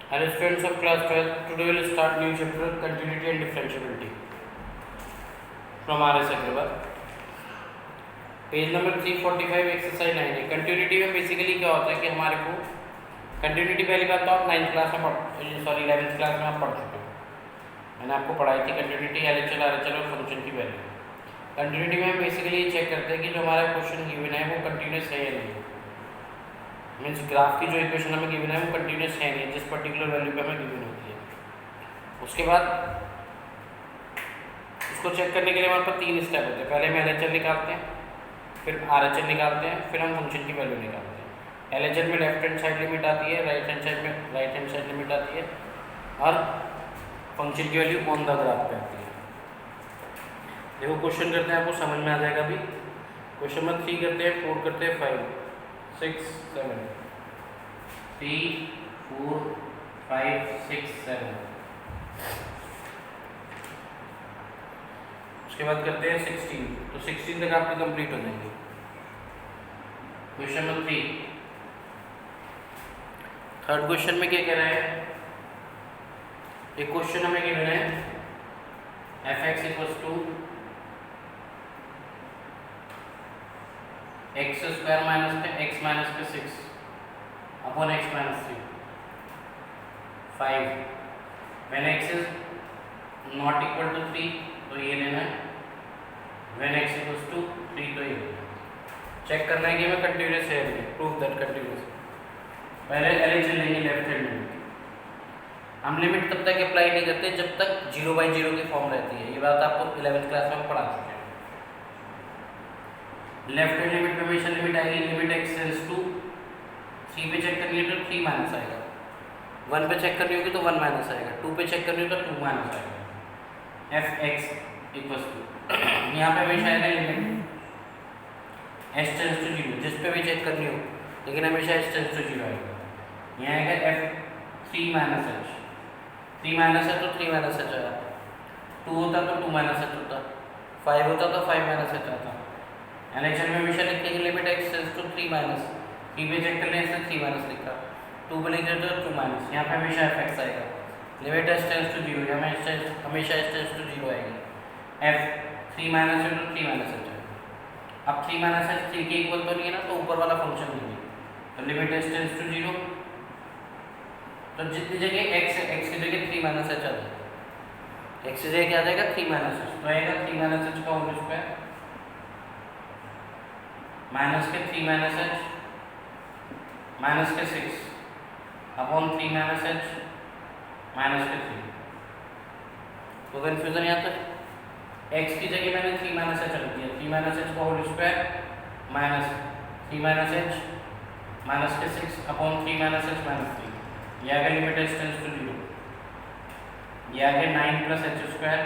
Hello students of class 12. Today we will start new chapter continuity and differentiability from RS Agrawal. Page number 345 exercise 9 है। Continuity में basically क्या होता है कि हमारे को कंटिन्यूटी पहली बात तो आप 9th क्लास में 11th क्लास में आप पढ़ चुके हो। मैंने आपको पढ़ाई थी कंटिन्यूटी एलएचएल आरएचएल और फंक्शन की वैल्यू। कंटिन्यूटी में हम बेसिकली ये चेक करते हैं कि जो हमारा क्वेश्चन गिवन है वो कंटिन्यूस है या नहीं, मीन्स ग्राफ की जो इक्वेशन हमें गिवन है वो कंटिन्यूस है नहीं जिस पर्टिकुलर वैल्यू पे हमें गिवन होती है। उसके बाद उसको चेक करने के लिए हमारे पास 3 स्टेप होते हैं। पहले हम एलएचएल निकालते हैं, फिर आरएचएल निकालते हैं, फिर हम फंक्शन की वैल्यू निकालते हैं। एलएचएल में लेफ्ट हैंड साइड लिमिट आती है, राइट हैंड साइड में राइट हैंड साइड लिमिट आती है और फंक्शन की वैल्यू ऑन द ग्राफ पे आती है। देखो क्वेश्चन करते हैं, आपको समझ में आ जाएगा अभी। क्वेश्चन नंबर 3 करते हैं, 4 करते हैं, 5 6 7 3 4 5 6 7। उसके बाद करते हैं 16, तो 16 तक आपके कंप्लीट हो जाएंगे। क्वेश्चन नंबर 3 थर्ड क्वेश्चन में क्या कह रहा है, एक क्वेश्चन हमें गिवन है fx equals to X square minus K X minus के 6 upon X minus 3 5 when X is not equal to 3 तो ये लेना है, व्हेन एक्स इक्वल्स टू 3 तो ये चेक करना है कि हमें कंटिन्यूअस है नहीं, प्रूफ दैट कंटिन्यूअस। पहले एलएचएल लेंगे लेफ्ट हैंड लिमिट। हम लिमिट तब तक अप्लाई नहीं करते जब तक 0/0 की फॉर्म रहती है। ये बात आपको 11th क्लास में पढ़ा चुके हैं। लेफ्ट हैंड लिमिट में हमेशा लिमिट आएगी, लिमिट एक्स टेंड्स टू 3 पे चेक करनी है तो 3 माइनस आएगा, 1 पे चेक करनी होगी तो 1 माइनस आएगा, 2 पे चेक करनी हो तो 2 माइनस आएगा। एफ एक्स इक्वल्स टू यहाँ पे हमेशा आएगा लिमिट एच टेंड्स टू 0, जिस पे भी चेक करनी हो, लेकिन हमेशा एच टेंड्स टू 0 आएगा। यहाँ आएगा एफ 3 माइनस एच, 3 माइनस है तो 3 माइनस एच आया, 2 होता तो 2 माइनस एच होता, 5 होता तो 5 माइनस एच आता। एलएचएल में हमेशा लिखते हैं limit x tends to 3 minus, 3 पे चेक करने से 3 माइनस लिखा, 2 पे लिख रहे तो 2 माइनस, यहाँ पे हमेशा एफ एक्स आएगा। लिमिट एच टेंड्स टू 0, यहाँ हमेशा एच टेंड्स टू 0 आएगी। एफ 3 माइनस है तो 3 माइनस एच आएगा। अब 3 माइनस एच 3 के इक्वल तो नहीं है ना, तो ऊपर वाला फंक्शन नहीं है, तो लिमिट एच टेंड्स टू 0, तो जितनी जगह एक्स है एक्स की जगह 3 माइनस एच आ जाएगा, एक्स की जगह क्या आ जाएगा 3 माइनस एच, तो आएगा 3 माइनस एच का होल स्क्वायर माइनस के 3 माइनस एच माइनस के 6 अपॉन 3 माइनस एच माइनस के 3। तो कन्फ्यूजन यहाँ तक, एक्स की जगह मैंने 3 माइनस एच रख दिया, 3 माइनस एच का whole square minus 3 minus H minus के 6 अपॉन 3 माइनस एच माइनस 3। ये आ गया लिमिट एच टेंड्स टू 0, ये आ गया 9 प्लस एच स्क्वायर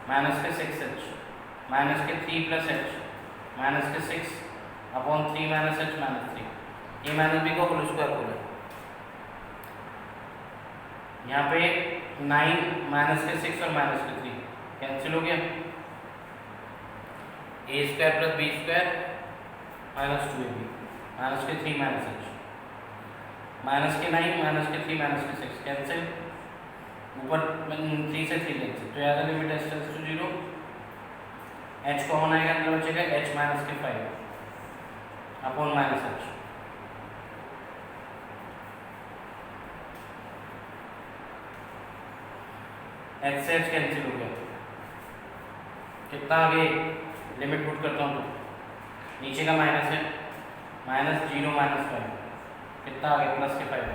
माइनस के 6 एच माइनस के 3 प्लस एच माइनस के 6 अपॉन 3 माइनस एच माइनस 3। ये माइनस बी को होल स्क्वायर बोला। यहाँ पे 9 माइनस के 6 और माइनस के 3 कैंसिल हो गया, A square plus B square minus 2ab minus के 3 माइनस एच माइनस के 9 माइनस के 3 माइनस के 6 कैंसिल, ऊपर 3 से 3 कैंसिल, तो यहाँ limit H tends to 0, H common आएगा, अंदर बचेगा H minus K 5 upon minus H. H से एच कैंसिल हो गया, कितना आगे लिमिट पुट करता हूँ तो नीचे का माइनस है, माइनस 0 माइनस 5 कितना आगे प्लस के 5।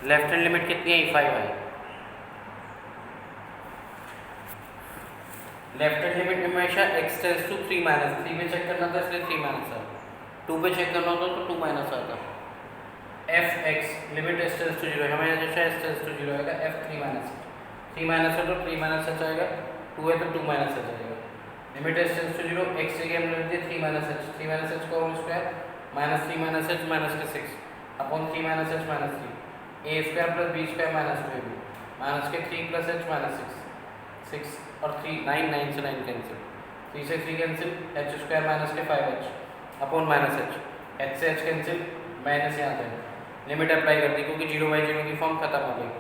लेफ्ट हैंड लिमिट कितनी है 5 आई। लेफ्ट हैंड लिमिट में हमेशा एक्स टेंड्स टू 3 माइनस, 3 पे चेक करना था इसलिए 3 माइनस आ, 2 पे चेक करना होता तो 2 माइनस आता। F x limit H tends to 0, हमें हमेशा एच टेंड्स टू 0 आएगा, एफ 3 माइनस 3 माइनस है तो 3 माइनस एच आएगा, 2 है तो 2 माइनस एच आएगा। Limit H tends to 0, x जगह हमने लिख दिया 3 माइनस एच, 3 माइनस एच का whole square minus 3 minus H minus के 6 upon 3 minus H minus 3, A square plus B square minus 2ab minus के 3 प्लस एच माइनस 6 और 3 9 9 से 9 कैंसिल, 3 से 3 कैंसिल, एच स्क्वायर माइनस के 5h upon minus H, H से H cancel, minus यहाँ जाएगा limit apply कर दी क्योंकि 0/0 की फॉर्म खत्म हो गई,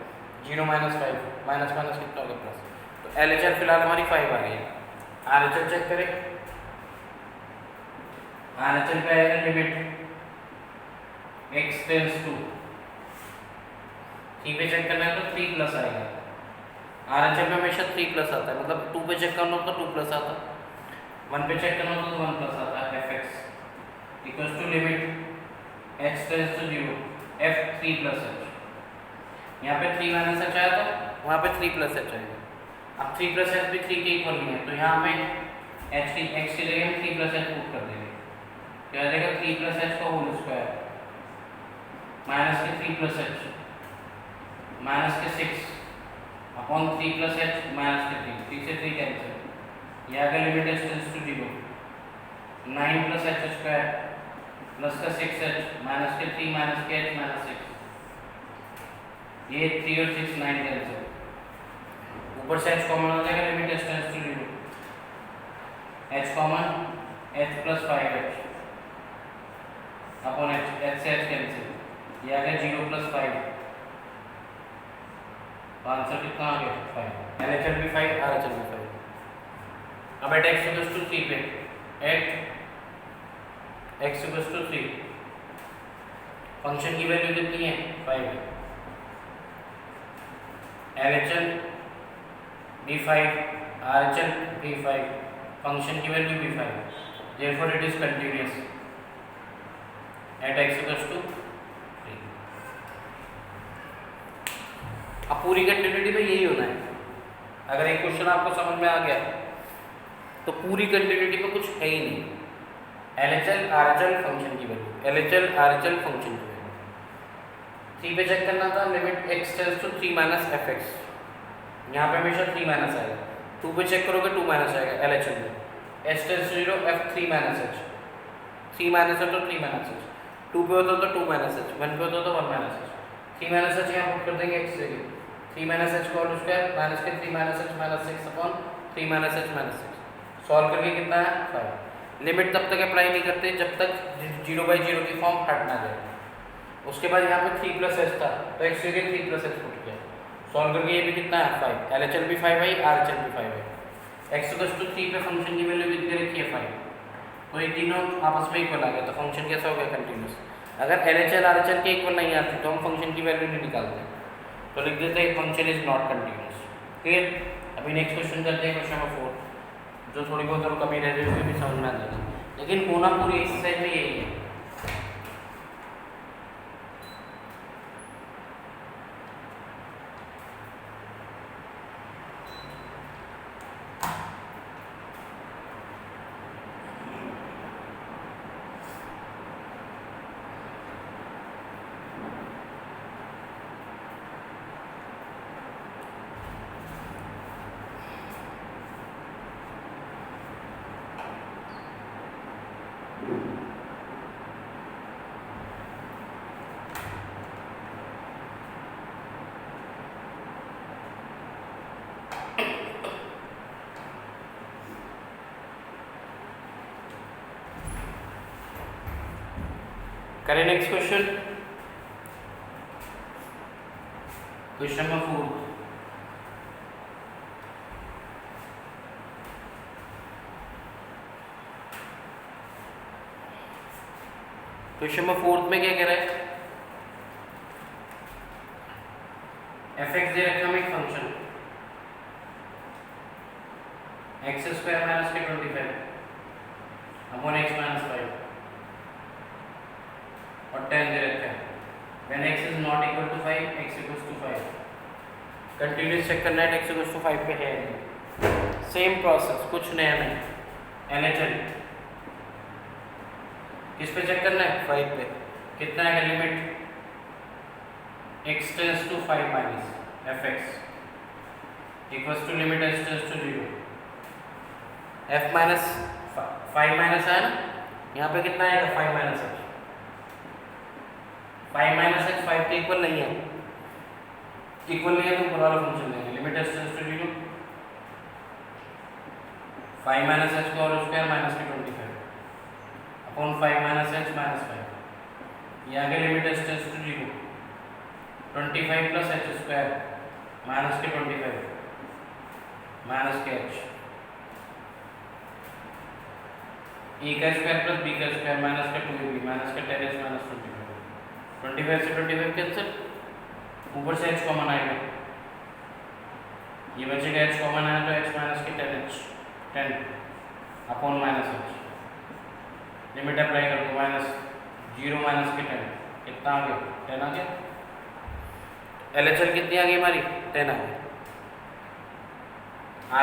0 - 5 माइनस माइनस कितना हो गया प्लस, तो LHR फिलहाल हमारी 5 आ गई। RHR चेक करें, RHR पे आएगा limit x tends to, c पे चेक करना है तो 3 प्लस आएगा। RHR में हमेशा 3 प्लस आता है, मतलब 2 पे चेक करना हो तो 2 प्लस आता है, 1 पे चेक करना हो तो 1 प्लस आता है। fx equals to limit x tends to 0 f 3 plus h, यहाँ पे 3 माइनस h आया था, वहाँ पे 3 प्लस h आएगा। अब 3 प्लस h भी 3 के इक्वल नहीं है, तो यहाँ हमें x की जगह हम 3 प्लस h पुट कर देंगे, क्या आ जाएगा 3 प्लस h का होल स्क्वायर माइनस के 3 प्लस h माइनस के 6 अपॉन 3 प्लस h माइनस के 3 से 3 कैंसिल, ये आ गया limit h tends to 0 9 plus h square plus का 6h माइनस के 3 माइनस के h माइनस 6, ये 3 और 6 9 कैंसिल, ऊपर से h कॉमन हो जाएगा, limit h tends to 0 h common h plus 5h upon h से h कैंसिल, ये आ गया 0 प्लस 5, तो आंसर कितना आ गया 5। LHR भी 5, RHR भी 5। अब एट x इक्वल्स टू 3 पे at x equals to 3 function की वैल्यू कितनी है 5 है, LHR भी 5, RHR भी 5, फंक्शन की वैल्यू भी 5, therefore it is continuous at x equals to 3। अब पूरी कंटिन्यूटी में यही होना है। अगर एक क्वेश्चन आपको समझ में आ गया तो पूरी कंटिन्यूटी में कुछ है ही नहीं, LHR RHR फंक्शन की वैल्यू, LHR RHR फंक्शन की वैल्यू। 3 पे चेक करना था, limit x tends to 3 minus fx, यहाँ पे हमेशा 3 माइनस आएगा, 2 पे चेक करोगे 2 माइनस आएगा LHR में, h tends to 0 f 3 minus h, 3 minus है तो 3 माइनस h, 2 पे होता तो 2 माइनस h, 1 पे होता तो 1 माइनस h, 3 माइनस h यहाँ पुट कर देंगे x जगह, 3 माइनस h का होल स्क्वायर माइनस के 3 minus h minus 6 upon 3 minus h minus 6, solve करके कितना है 5। लिमिट तब तक अप्लाई नहीं करते जब तक 0/0 की फॉर्म हट ना जाए, उसके बाद यहाँ पे 3 प्लस h था तो x जगह 3 प्लस h पुट किया, सॉल्व करके ये भी कितना है 5, LHR भी 5 है, RHR भी 5 है। x इक्वल्स टू 3 पे फंक्शन की वैल्यू कितनी रखी है 5, तो ये तीनों आपस में इक्वल आ गया, तो फंक्शन कैसा हो गया कंटिन्यूस। अगर LHR RHR के इक्वल नहीं आती तो हम फंक्शन की वैल्यू नहीं निकालते, तो लिख देते हैं function is not continuous. Clear. अभी नेक्स्ट क्वेश्चन करते हैं, क्वेश्चन नंबर 4, जो थोड़ी बहुत और कमी रह रही है भी समझ में आ जाएगी, लेकिन होना पूरी एक्सरसाइज में यही है। करें next question, question number 4। Question number 4 में क्या कह रहा है, fx दे रखा है एक फंक्शन x स्क्वायर माइनस के 25 अपॉन x माइनस 5 और 10 दे रखा है, when x is not equal to 5 x equals to 5, continuous check करना है x equals to 5 पे है, सेम प्रोसेस, कुछ नया नहीं। LHR किस पे चेक करना है 5 पे, कितना है limit x tends to 5 minus fx equals to limit h tends to 0, f minus 5 minus है ना, यहाँ पे कितना आएगा 5 माइनस h, 5 माइनस h 5 के इक्वल नहीं है, इक्वल नहीं है तो पूरा वाला फंक्शन लेंगे, limit h tends to 0 5 minus h का होल स्क्वायर माइनस के 25 अपॉन 5 माइनस h माइनस 5, ये आगे limit H tends to 0 25 plus h square minus के 25 माइनस के एच ए का स्क्वायर प्लस बी का स्क्वायर माइनस का 2ab माइनस का 10h माइनस 25 से 25 कैंसिल, ऊपर से h कॉमन आएगा, ये बचेगा h कॉमन आया तो h माइनस के 10h 10 upon minus h, limit apply कर दो माइनस 0 माइनस के 10 कितना आ गया 10 आ गया। LHL कितनी आ गई हमारी 10 आ गई।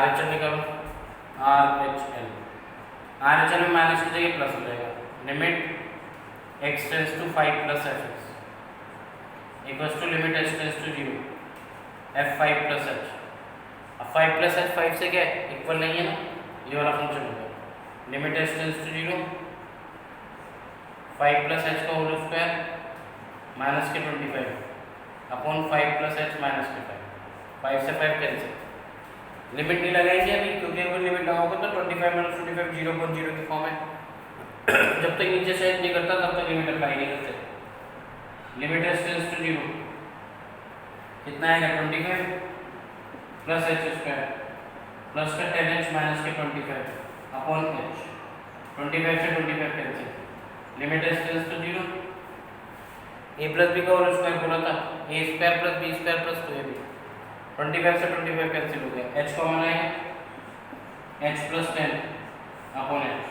RHL निकालो RHL में माइनस की जगह प्लस हो जाएगा, limit x tends to 5 plus fx equals to limit h tends to 0 f5 plus h। अब 5 प्लस h 5 से क्या है इक्वल नहीं है ना, ये वाला फंक्शन होगा, limit h tends to 0 5 plus h का होल स्क्वायर माइनस के 25 upon 5 plus h minus K 5 से 5 कैंसिल, लिमिट नहीं लगाएंगे अभी क्योंकि अगर लिमिट लगाओगे तो 25 माइनस 25 0.0 की फॉर्म है, जब तक नीचे से नहीं करता तब तक लिमिट अप्लाई नहीं करते। लिमिट h टेंड्स टू 0 कितना आएगा 25 प्लस h स्क्वायर प्लस का 10h माइनस के 25 अपॉन h 25 से 25 cancel, limit h tends to 0 a plus b का होल स्क्वायर बोला था a square plus b square plus 2ab 25 से 25 कैंसिल हो गया, h कॉमन आएगा h plus 10 upon h,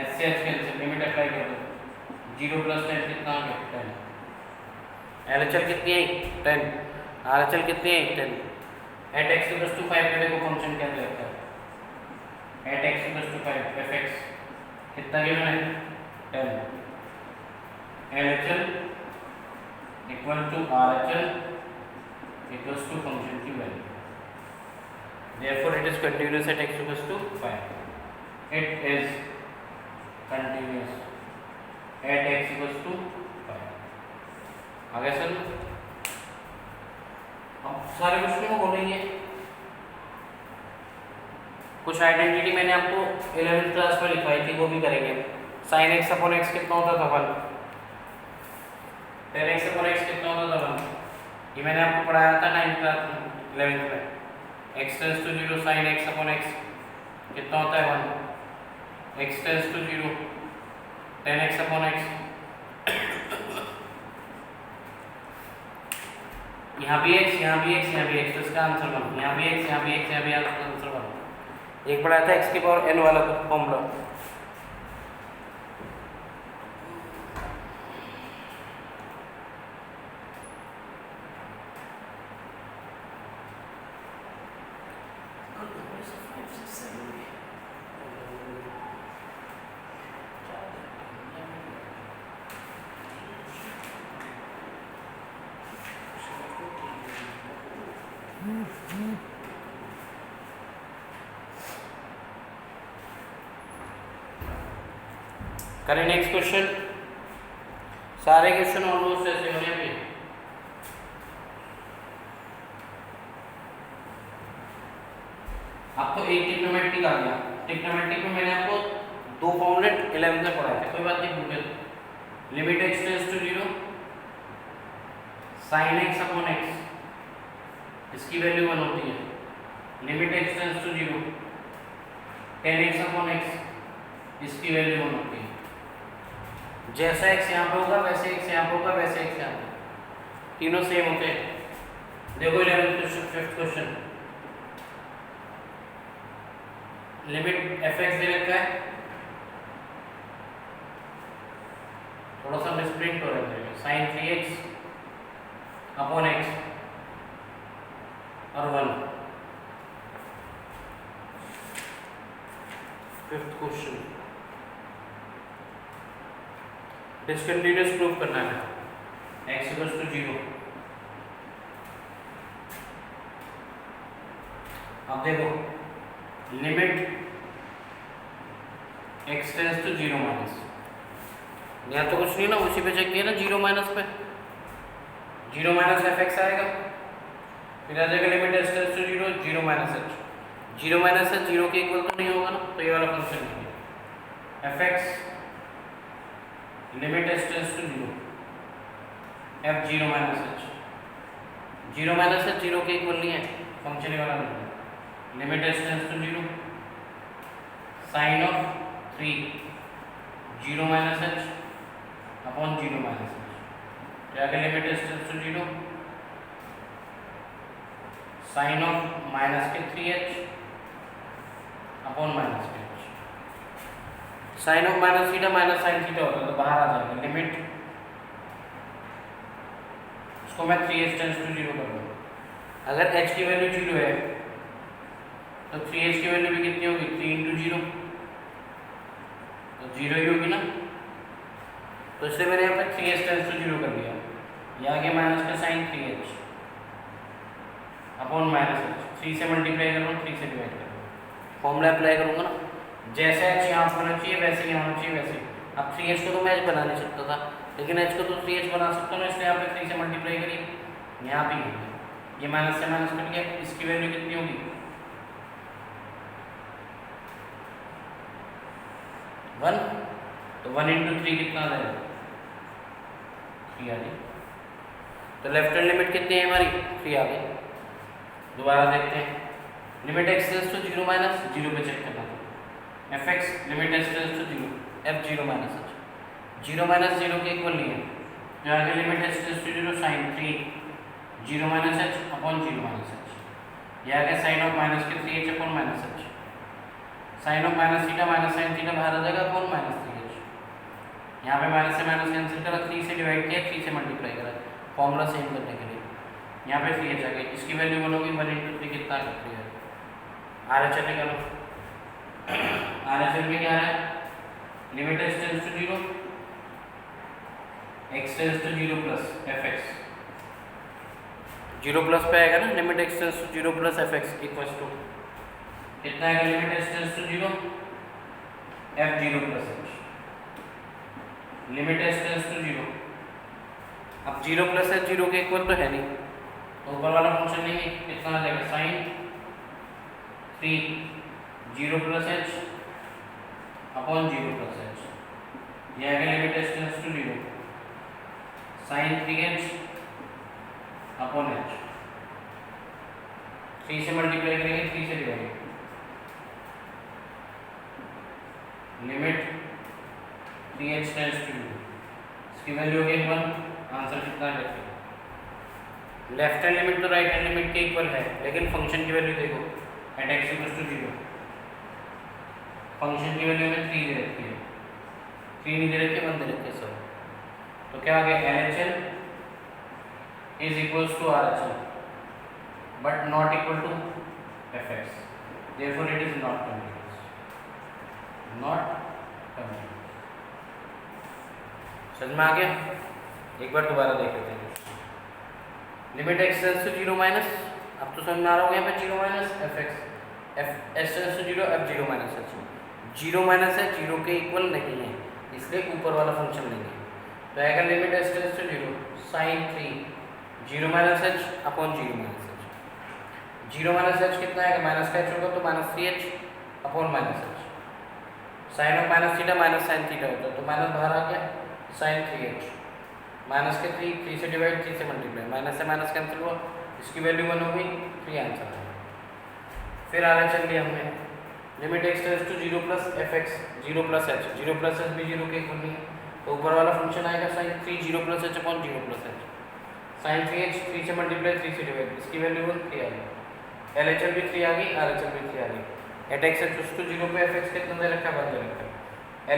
h से h कैंसिल, लिमिट अप्लाई कर दो 0 प्लस 10 कितना आ गया 10। LHL कितनी आई 10, RHL कितनी आई 10। एट x इक्वल्स टू 5 का देखो फंक्शन क्या रहता है, at x equals to 5 fx कितना गिवन है 10, LHL equal to RHL equals to function की value, therefore it is continuous at x equals to 5, it is continuous at x equals to 5। आगे sir अब सारे question को बोलेंगे, कुछ identity मैंने आपको 11th क्लास में लिखवाई थी वो भी करेंगे। sin x अपॉन x कितना होता था 1, tan x अपॉन x कितना होता था 1, ये मैंने आपको पढ़ाया था 9th क्लास में 11th में, x tends to 0 sin x upon x कितना होता है 1, x tends to 0 tan x upon x, यहाँ भी x यहाँ भी x यहाँ भी x, तो इसका आंसर 1, यहाँ भी x यहाँ भी x यहाँ भी आंसर 1। एक पढ़ाया था x की पावर n वाला फॉर्मूला, करें नेक्स्ट क्वेश्चन। सारे क्वेश्चन ऑलमोस्ट ऐसे होने पे आपको एक ट्रिग्नोमेट्रिक आ गया, ट्रिग्नोमेट्रिक में मैंने आपको दो फॉर्मूले 11th में पढ़ाए थे, कोई बात नहीं भूल गए। Limit x tends to 0 sin x upon x इसकी वैल्यू 1 होती है, limit x tends to 0 tan x upon x इसकी वैल्यू 1 होती है। जैसा x यहाँ पे होगा वैसे x यहाँ पे होगा वैसे x यहाँ पे, तीनों सेम होते हैं। देखो 11th question 5th question, limit fx दे रखा है, थोड़ा सा मिसप्रिंट हो रहा है, sin 3x अपॉन x और 1। 5th क्वेश्चन डिसकंटिन्यूअस प्रूफ करना है, x इक्वल्स टू 0। अब देखो limit x tends to 0 minus, यहाँ तो कुछ नहीं ना, उसी पे चेक किया ना 0 माइनस पे, 0 माइनस fx आएगा, फिर आ जाएगा limit x tends to 0 0 minus h, 0 minus h 0 के इक्वल तो नहीं होगा ना, तो ये वाला फंक्शन नहीं है। fx limit h tends to 0 f zero minus h, zero minus h zero के इक्वल नहीं है, फंक्शन वाला नहीं है। Limit H tends to zero, sine of 3 zero minus h upon zero minus h, क्या आगे limit H tends to zero, sine of minus के 3h upon minus के h, sine of minus theta minus sine theta होता है तो बाहर आ जाएगा लिमिट, इसको मैं 3h टेंड्स टू जीरो कर दूँ। अगर h की वैल्यू जीरो है तो 3h की वैल्यू भी कितनी होगी, 3 इंटू जीरो, तो जीरो ही होगी ना, तो इसलिए मैंने यहाँ पे 3h टेंड्स टू जीरो कर दिया, यहाँ के माइनस का sign 3h upon minus H, 3 से मल्टीप्लाई कर रहा हूँ, 3 से डिवाइड कर रहा हूँ, फॉर्मूला अप्लाई करूँगा ना, जैसे h यहाँ होना चाहिए वैसे ही होना चाहिए वैसे। अब 3h को तो मैं h बना नहीं सकता था, लेकिन h को तो 3h बना सकता हूँ, इसलिए यहाँ पे 3 से मल्टीप्लाई करिए, यहाँ पे ये माइनस से माइनस कट गया, इसकी वैल्यू कितनी होगी 1, तो 1 इंटू 3 कितना आ जाएगा 3 आ गई, तो लेफ्ट हैंड लिमिट कितनी है हमारी 3 आ गई। दोबारा देखते हैं, limit x tends to zero minus zero पे चेक करना, f x limit x tends to zero, f zero minus h, zero minus zero के इक्वल नहीं है, जो आगे limit x tends to zero sine 3 zero minus h upon zero minus h, ये आगे sine of minus के 3h upon minus h, sine of minus theta minus sine theta बाहर आ जाएगा अपॉन माइनस 3h, यहाँ पे माइनस से minus cancel करा, 3 से डिवाइड किया, 3 से मल्टीप्लाई करा, फॉर्मूला सेम करने के लिए, यहाँ पे 3h आ गई, इसकी वैल्यू बनोगी 1 इंटू 3 कितना करती है, आर एच एल निकालो, आर एच एल में क्या है, limit x tends to zero, x tends to zero plus f x, zero plus पे आएगा ना, limit x tends to zero plus f x equals to कितना आएगा, limit x tends to zero f zero plus h, limit x tends to zero, अब zero plus h zero के equal तो है नहीं, तो ऊपर वाला फंक्शन नहीं है, कितना आ जाएगा sine 3 zero plus h upon zero plus h, ये आगे limit H tends to zero sine 3h upon h, 3 से मल्टीप्लाई करेंगे, 3 से divide, limit 3h tends to zero, इसकी वैल्यू हो गई 1, आंसर कितना है, लेफ्ट हैंड लिमिट तो राइट हैंड लिमिट के इक्वल है, लेकिन फंक्शन की वैल्यू देखो, at x equals to zero, function की वैल्यू में 3 दे रखी है, 3 नहीं दे रखी है, 1 दे रखी है सर, तो क्या आ गया LHL is equals to RHL but not equal to fx, therefore it is not continuous, not continuous. समझ में आ गया, एक बार दोबारा देख लेते हैं, limit x tends to zero minus, अब तो समझ में आ रहा होगा यहाँ पे zero minus f x, f s tends to zero f zero minus h, zero minus है जीरो के इक्वल नहीं है, इसलिए ऊपर वाला फंक्शन नहीं है, तो आएगा limit H tends to zero sine 3 zero minus h upon zero minus h, zero minus h कितना आएगा, माइनस का एच होगा तो minus 3h upon minus h, sine of minus theta minus sine theta होता है, तो माइनस बाहर आ गया, साइन 3h माइनस के 3 से डिवाइड, 3 से मल्टीप्लाई, माइनस से माइनस कैंसिल हुआ, इसकी वैल्यू 1 होगी, 3 आंसर है। फिर आगे चल लिया हमने, limit x tends to zero plus f x zero plus h, zero plus h भी जीरो के इक्वल नहीं है, तो ऊपर वाला फंक्शन आएगा sine 3 zero plus h upon zero plus h, sine 3h 3 से मल्टीप्लाई 3 से डिवाइड, इसकी वैल्यू 1 3 आ गई, LHL भी 3 आ गई, RHL भी 3 आ गई, at x equals to zero पे एफ एक्स कितना दे रखा है, 1 दे रखा है,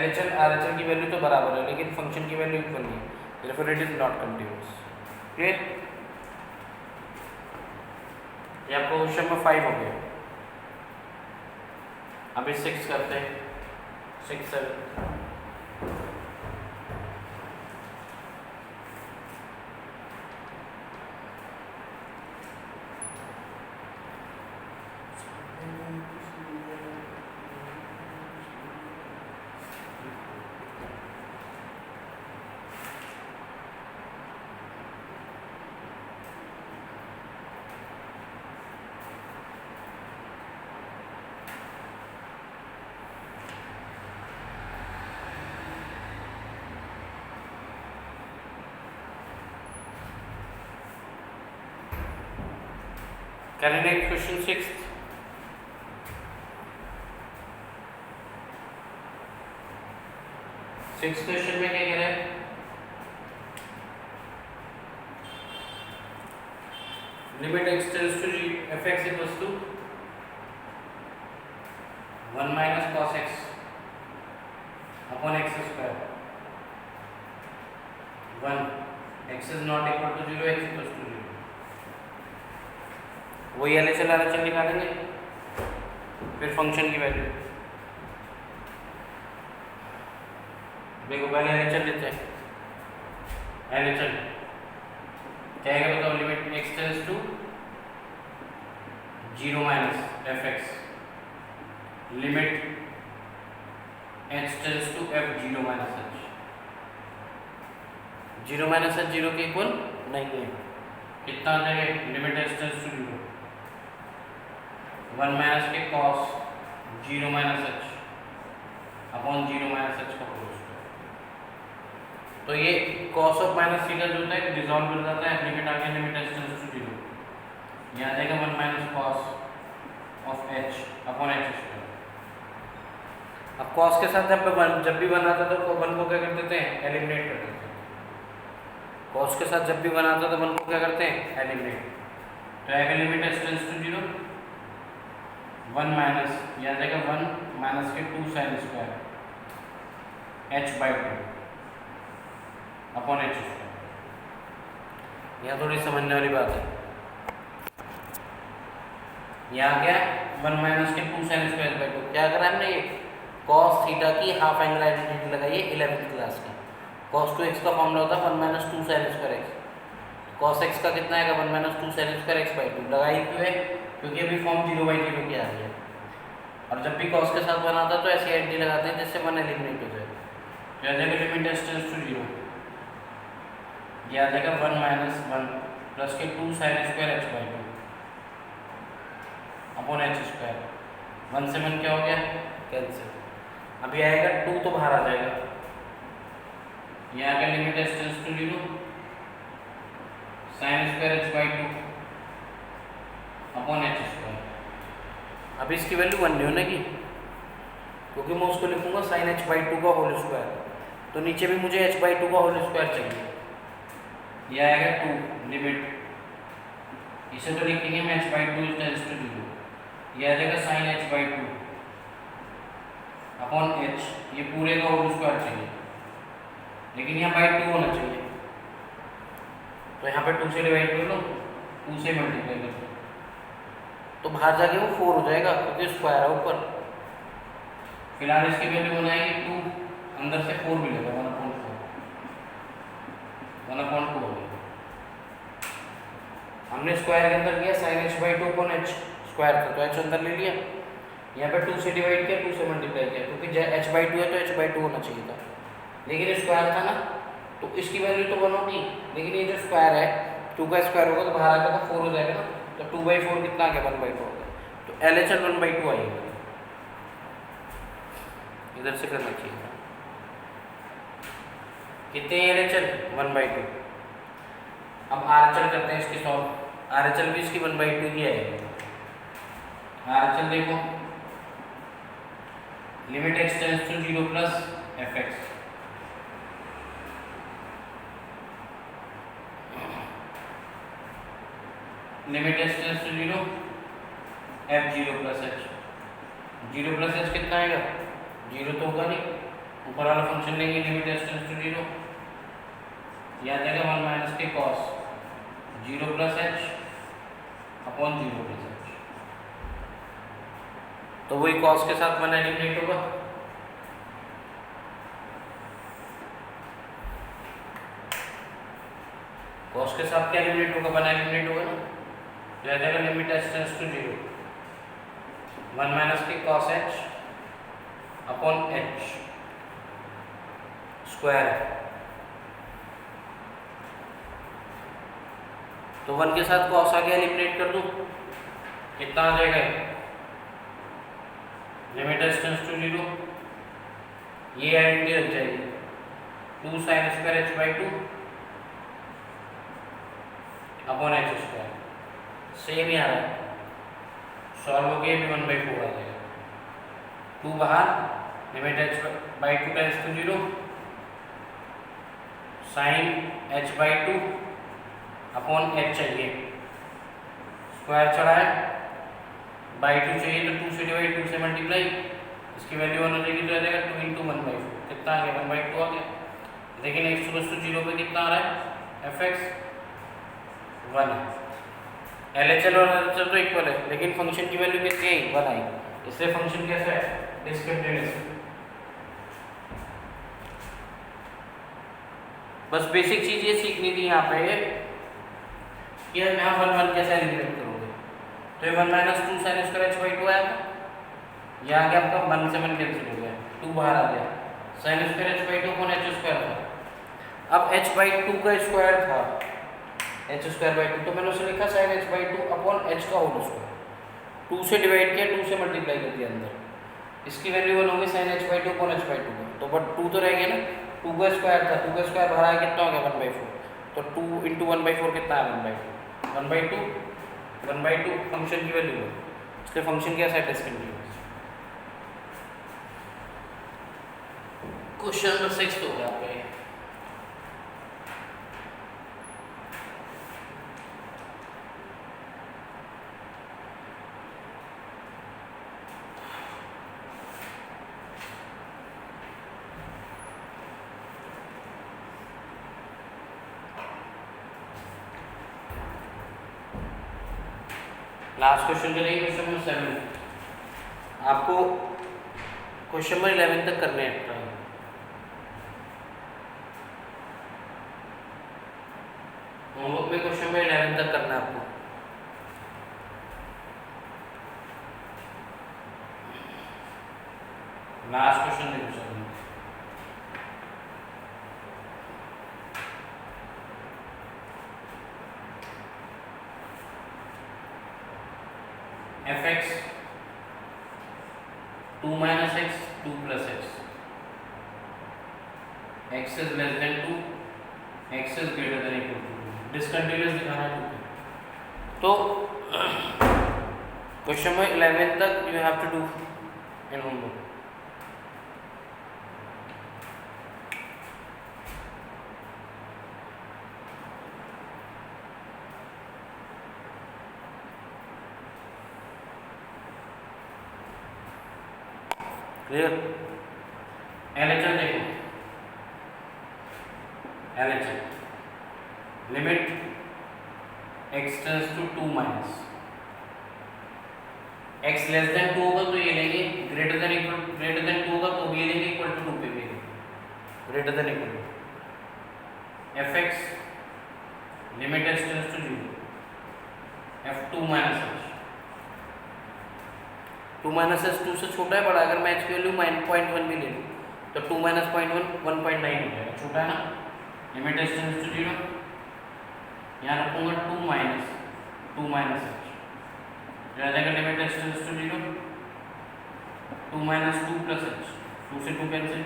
LHL RHL की वैल्यू तो बराबर है, लेकिन फंक्शन की वैल्यू इक्वल नहीं है, therefore it is not continuous, clear, ये आपको क्वेश्चन नंबर 5 हो गया। अभी 6 करते हैं, 6 7 6 Can I next question 6? Six question में क्या कह रहा है? Limit x tends to fx equals to 1 minus cos x upon x square 1 x is not equal to 0 x equals to 0। वही LHL RHL निकालेंगे, फिर फंक्शन की वैल्यू। देखो पहले LHL लेते हैं। LHL क्या है बताओ? Limit x tends to 0 minus fx limit h tends to f 0 minus h। 0 minus h 0 के इक्वल नहीं है। कितना आ जाएगा? Limit h tends to 0 1 minus के cos 0 minus h upon 0 minus h का होल स्क्वायर। तो ये cos ऑफ माइनस थीटा जो होता है डिसॉल्व कर जाता है, लिमिट आ गई लिमिट h टेंड्स टू 0, यहाँ जाएगा 1 minus cos of h upon h square. अब cos के साथ जब भी बनाता था तो 1 को क्या कर देते हैं? एलिमिनेट कर देते हैं। cos के साथ जब भी बनाता था 1 को क्या करते हैं? एलिमिनेट। तो आएगा limit h tends to 0 1 minus, यहाँ जाएगा 1 माइनस के 2 sine square h by 2 upon h square. यहाँ थोड़ी समझने वाली बात है। यहाँ क्या 1 माइनस के 2 साइन स्क्वायर बाई 2 क्या करा हमने? ये cos थीटा की हाफ एंगल आइडेंटिटी लगाई है 11th क्लास की। cos 2x का फॉर्मूला होता है 1 minus 2 sine square x। cos x का कितना आएगा? 1 minus 2 sine square x by 2। लगाई क्यों है? क्योंकि अभी फॉर्म 0/0 की आ रही है, और जब भी cos के साथ बनाता है तो ऐसी आइडेंटिटी लगाते हैं जिससे 1 एलिमिनेट हो जाए। तो आ जाएगा लिमिट h टेंड्स टू 0, ये आ जाएगा 1 माइनस 1 प्लस के 2 sine square h by 2 upon h square. 1 से 1 क्या हो गया? कैंसिल। अभी आएगा 2 तो बाहर आ जाएगा, यहाँ का limit h tends to 0 sine square h by 2 upon h square. अब इसकी वैल्यू 1 नहीं होने की, क्योंकि मैं उसको लिखूंगा साइन h बाई 2 का होल स्क्वायर, तो नीचे भी मुझे h बाई 2 का होल स्क्वायर चाहिए। यह आएगा 2 लिमिट, इसे तो लिखेंगे मैं h बाई 2 टेंड्स टू 0, यह आ जाएगा sine h by 2 upon h, ये पूरे का होल स्क्वायर चाहिए, लेकिन यहाँ बाई 2 होना चाहिए। तो यहाँ पे 2 से डिवाइड कर लो, 2 से मल्टीप्लाई कर लो, तो बाहर जाके वो 4 हो जाएगा क्योंकि स्क्वायर है ऊपर। फिलहाल इसकी वैल्यू बनाएंगे 2, अंदर से 4 मिलेगा 1/4। हमने स्क्वायर के अंदर किया sine h by 2 upon h square था, तो h अंदर ले लिया, यहाँ पे 2 से डिवाइड किया, 2 से मल्टीप्लाई किया, क्योंकि h बाई 2 है तो h बाई 2 होना चाहिए था, लेकिन स्क्वायर था ना तो इसकी वैल्यू तो 1 होगी, लेकिन ये जो स्क्वायर है 2 का स्क्वायर होगा तो बाहर आएगा तो 4 हो जाएगा ना, तो 2/4 कितना आ गया? 1/2 हो गया। तो LHL 1/2 आएगा, इधर से करना चाहिए। कितने LHL? 1/2। अब RHL करते हैं इसकी सॉल्व। RHL भी इसकी 1/2 ही आएगी। RHL देखो, limit x tends to 0 plus fx limit h tends to 0 f 0 plus h। 0 plus h कितना आएगा? 0 तो होगा नहीं, ऊपर वाला फंक्शन लेंगे लिमिट h टेंड्स टू 0, यह आ जाएगा 1 माइनस के cos 0 plus h upon 0 plus h। तो वही cos के साथ 1 एलिमिनेट होगा, cos के साथ क्या एलिमिनेट होगा? 1 एलिमिनेट होगा ना, तो आ जाएगा limit h tends to 0 1 minus के cos h upon h square. तो 1 के साथ cos आगे एलिमिनेट कर दूं, कितना आ जाएगा? लिमिट h टेंड्स टू 0, ये आइडेंटिटी रख जाएगी 2 sine square h by 2 upon h square. Same ही आ रहा है, सॉल्व हो गया, भी 1/4 आ जाएगा। 2 बाहर, limit h/2 tends to 0, sine h/2 upon h चाहिए, स्क्वायर चढ़ा है, बाई 2 चाहिए तो 2 से डिवाइड, 2 से मल्टीप्लाई, इसकी वैल्यू 1 हो जाएगी तो आ जाएगा 2 × 1/4, कितना आ गया 1/2 आ गया। लेकिन x/0 पे कितना आ रहा है, fx 1 है। LHL और LHL तो इक्वल है, लेकिन फंक्शन की वैल्यू कितनी आई, 1 आई, इसलिए फंक्शन कैसा है, डिस्कंटिन्यूअस। बस बेसिक चीज ये सीखनी थी यहाँ पे कि यहाँ 1 कैसे एलिमिनेट करोगे। तो ये 1 - 2 sin स्क्वायर h/2 आया था, यहाँ आगे आपका 1 से 1 कैंसिल हो गया, 2 बाहर आ गया, sin square h/2 upon h² था। अब h/2 का स्क्वायर था h²/2, तो मैंने उसे लिखा sin h/2 अपॉन h का होल स्क्वायर, 2 से डिवाइड किया, 2 से मल्टीप्लाई कर दिया अंदर, इसकी वैल्यू 1 होगी sin h/2 अपॉन h/2 का, तो बट 2 तो रह गया ना, 2 का स्क्वायर था, 2 का स्क्वायर बाहर आया, कितना हो गया 1/4, तो 2 × 1/4 कितना है 1/4, 1/2 फंक्शन की वैल्यू है, इसलिए फंक्शन कैसा है, डिस्कंटिन्यूअस। क्वेश्चन नंबर 6 तो हो गया आपका। लास्ट क्वेश्चन चलेंगे, क्वेश्चन नंबर 7। आपको क्वेश्चन नंबर 11 तक करने हैं, होमवर्क में क्वेश्चन नंबर 11 तक करना है आपको। लास्ट क्वेश्चन देखो sir, fx 2 - x 2 + x, x is less than 2, x is greater than equal to 2, discontinuous दिखाना है 2। तो क्वेश्चन नंबर 11 तक you have to do in homework. Clear? LHL देखो, LHL limit x tends to 2 minus, x less than 2 होगा तो ये लेंगे, greater than 2 होगा तो ये लेंगे, इक्वल टू 2 पे भी greater than equal to fx limit x tends to 0, f2 - h, 2 - h 2 से छोटा है बड़ा, अगर मैं h की वैल्यू 0.1 भी ले लूँ तो 2 - 0.1 1.9 हो जाएगा, छोटा है ना, लिमिट h टेंड्स टू 0, यहाँ रखूँगा 2 - h, जो आ जाएगा limit h tends to 0, 2 - 2 + h, 2 से 2 कैंसिल,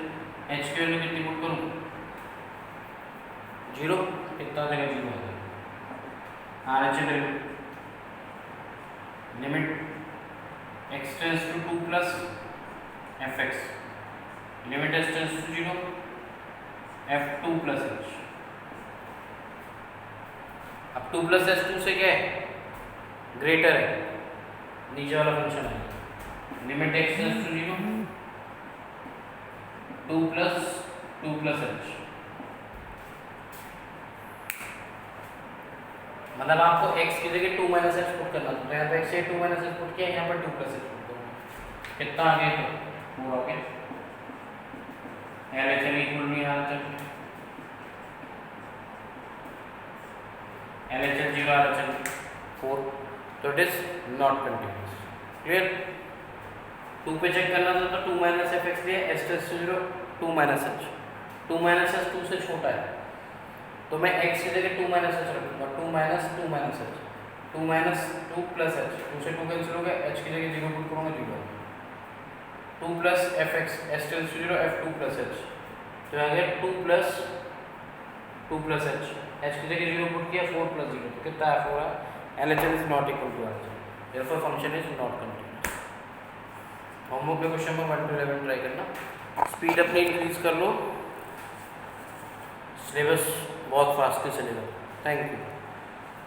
h की वैल्यू कितनी पुट करूँ, 0, कितना आ जाएगा 0 आ जाएगा। RHL limit x tends to 2 + fx, limit h tends to 0, f2 + h। अब 2 + h 2 से क्या है, ग्रेटर है, नीचे वाला फंक्शन है, limit x tends to 0, 2 + 2 + h, मतलब आपको x की जगह 2 - h पुट करना, तो यहाँ पे x से 2 - h पुट किया, यहाँ पर 2 + h पुट करूँगा, कितना आ गया, तो पूरा के LHL इक्वल नहीं आ रहा, LHL 0, RHL 4, तो it is not continuous. Clear? 2 पे चेक करना था तो 2 - fx लिया, h tends to 0, 2 - h, 2 - h 2 से छोटा है, तो मैं x की जगह 2 - h रखूँगा, 2 - 2 - h, 2 - 2 + h, 2 से 2 कैंसिल हो गया, h की जगह 0 पुट करूँगा, 0, 2 + fx, h tends to 0, f2 + h, तो आ गया 2 + 2 + h, h की जगह 0 पुट किया, 4 + 0, तो कितना है 4 है, LHL is not equal to RHL, therefore function is not continuous। Homework के क्वेश्चन में 1 to 11 ट्राई करना, स्पीड अपनी इंक्रीज कर लो, सिलेबस बहुत फास्ट चलेगा। Thank you.